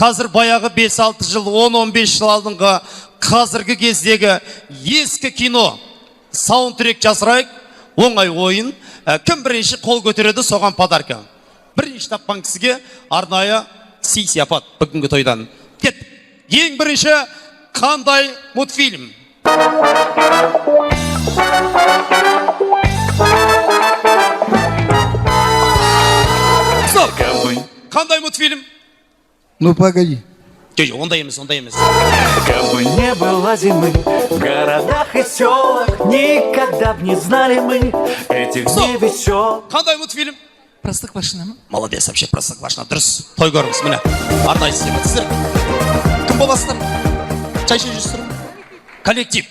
қазір баяғы 5-6 жыл, 10-15 жыл алдыңғы қазіргі кездегі ескі кино саундтрек жасырайық. Оңай ойын. Кім бірінші қол көтереді, соған подарка. Бірінші тапқан кісіге арнайы сый-сияпат бүгінгі тойдан. Кет. Ең бірінші қандай мультфильм? Стоп! Қандай мультфильм? Ну погоди. Ондай емес, ондай емес. Как бы не было зимы в городах и селах, никогда б не знали мы этих дней весел. Қандай мультфильм? Простоквашино ма? Молодец, вообще Простоквашино. Дұрыс. Той көріңіз, міне. Арнайы сіздер. Кім боласыздар? Шай ішіп жүрсіздер ме?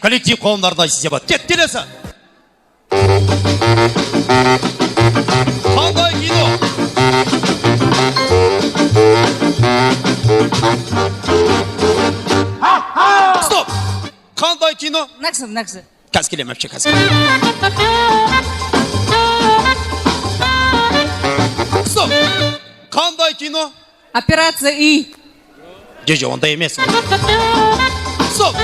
Коллектив қолында арнайы сіздер. Келесі. Қандай кино? Стоп! Қандай кино? Нақсы. Қазір келем, әпше, қазір. Стоп! Қандай кино? Операция И. Ондай емес. Стоп!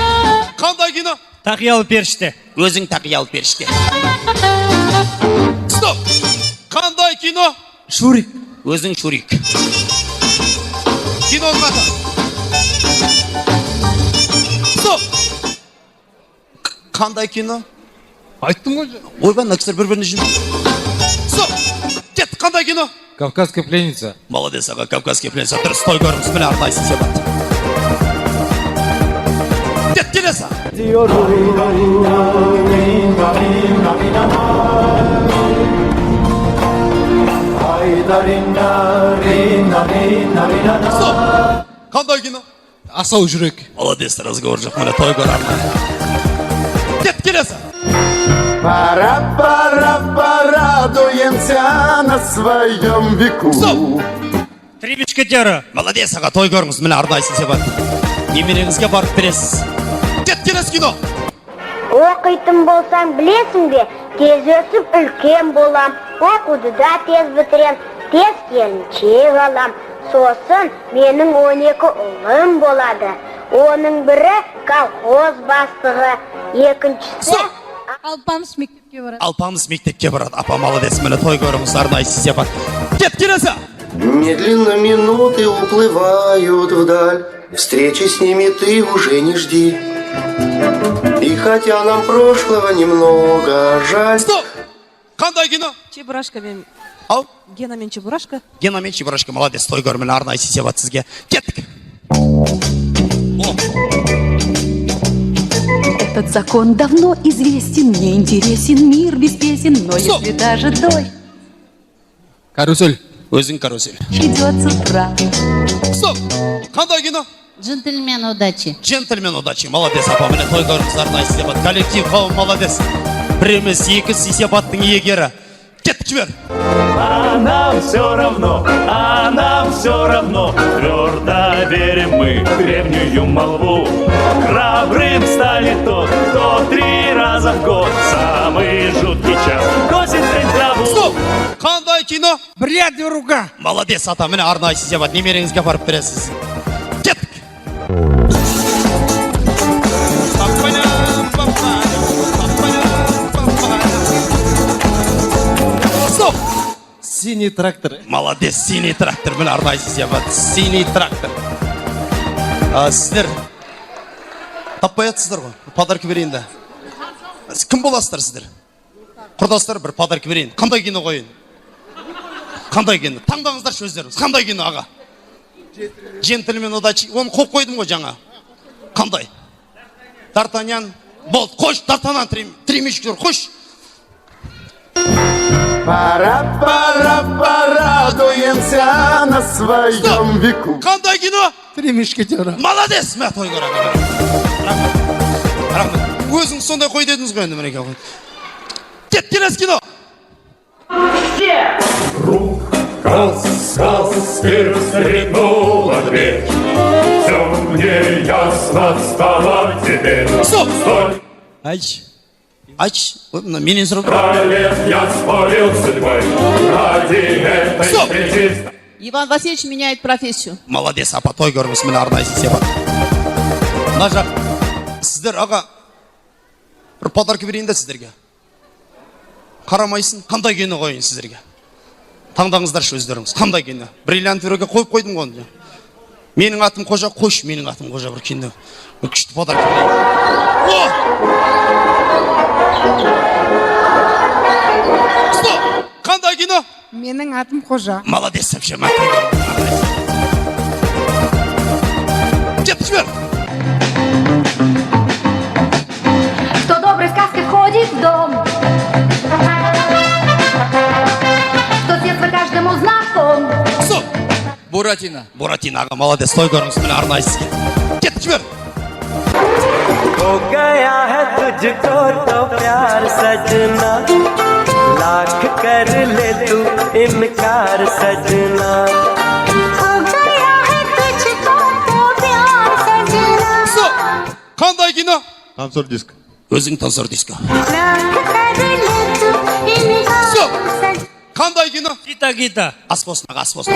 Қандай кино? Тақиялы періште. Өзің тақиялы періште. Стоп! Қандай кино? Шурик. Өзің Шурик. Киноның аты. Стоп! Қандай кино? Айттым ғой. Ойбай, наксер бір-біріне жүріп. Стоп! Кет, қандай кино? Кавказская пленница. Молодец, аға, Кавказская пленница. Дұрыс, той көріңіз, міне арнайы сепат. Кет, келесі. Стоп! Қандай кино? Асау жүрек. Молодец, разговор жоқ, міне той көр арнайы. Кет, келесі. Пора, порадуемся на своем веку. Стоп! Три мушкетера. Молодец, аға, той көріңіз, міне арнайы сепат. Немереңізге барып бересіз. Кет, келесі кино. Оқитын болсам білесің бе, тез өсіп үлкен болам. Оқуды да тез бітірем, тез келіншек алам. Сосын менің 12 ұлым болады. Оның бірі колхоз бастығы, екіншісі... Алпамыс мектепке барады. Алпамыс мектепке барады. Апа, молодец, міне той көріңіз, арнайы сепат. Кет, келесі. Медленно минуты уплывают вдаль, встречи с ними ты уже не жди. И хотя нам прошлого немного жаль... Стоп! Қандай кино? Чебурашка мен... Ау? Гена мен Чебурашка. Гена мен Чебурашка, молодец, той көр, міне арнайы сепат сізге. Кеттік. Этот закон давно известен, мне интересен мир без песен, но если даже дождь Карусель. Өзің карусель. идет с утра. Стоп! Қандай кино? Джентльмен удачи. Джентльмен удачи, молодец, апа, міне той көріңіз, арнайы сепат. Коллектив қауым, молодец. Бір емес, екі сепаттың егері. Кеттік, жібер. А нам все равно, твердо верим мы в древнюю молву. Храбрым станет тот, кто 3 раза в год самый жуткий час косит траву. Стоп! Қандай кино? Брядная рука. Молодец, ата, міне арнайы сепат. Немереңізге барып бересіз. Кеттік. Стоп! Синий трактор. Молодец, синий трактор. Міне арнайы сепат. Синий трактор. Сіздер таппай атсыздар ғой. Подарка берейін да. Кім боласыздар сіздер? Құрдастар, бір подарка берейін. Қандай кино қойын? Қандай кино? Таңдаңыздар сөздеріңіз. Қандай кино, аға? Джентльмен удачи. Оны қойып қойдым ғой жаңа. Қандай? Д'Артаньян. Болды, қош, Д'Артаньян, 3 мушкетер, қош. Пора, порадуемся на своем веку. Қандай кино? 3 мушкетера. Молодец, мә той көр, аға. Рахмет. Өзіңіз сондай қой дедіңіз ғой енді, мінеке қой. Кет, келесі кино. Раз, перестряхнула дверь. Все мне ясно стало теперь. Стоп! Айч. Менен сұрап. Лет я спорил с судьбой ради этой встречи. Иван Васильевич меняет профессию. Молодец, апа, той көріңіз, міне арнайы сыйға. Мына жақ, сіздер аға, бір подарка берейін де сіздерге. Қарамайсын, қандай кино қойын сіздерге. Таңдаңыздаршы өздеріңіз, қандай кино. Бриллиант беруге қойып қойдым ғой. Менің атым Қожа, қойшы менің атым Қожа бір кино. Бір күшті подарка берейін. О! Стоп! Қандай кино? Менің атым Қожа. Молодец, вообще, мать. Дед, жібер! Кто доброй сказкой входит в дом, кто с детства каждому знаком. Стоп! Буратино. Буратино аға, молодец, той көріңіз, міне арнайы сізге. Дед, жібер! हो गया है तुझको तो प्यार सजना लाख कर ले तू इनकार सजना हो गया है तुझको तो प्यार सजना Стоп! Қандай кино? Танцор диск. Өзің танцор диско. लाख कर ले तू इनकार Стоп! सजना Қандай кино? Гита, Гита. Ас болсын аға, ас болсын.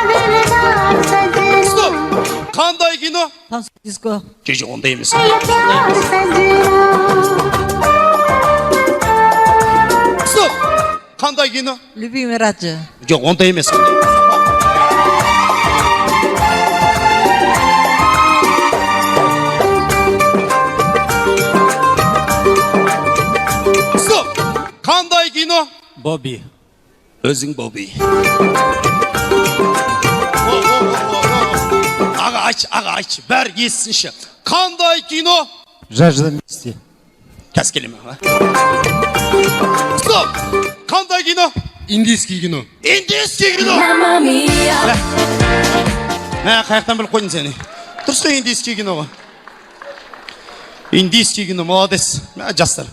दिलदार सजना Стоп! Қандай кино? Танцор диско. Жеже, ондай емес. ये प्यार सजना Стоп! Қандай кино? Любимый радио. Жоқ, ондай емес. Стоп! Қандай кино? Бобби. Өзің Боби. Аға айтшы, бәрі естісінші. Қандай кино? Жажда мести. Кәс келеме, а? Стоп! Қандай кино? Индийский кино. Индийский кино! Қаяқтан біліп қойдың сені. Дұрыс қой индийский кино ғой. Индийский кино, молодец. Жастар.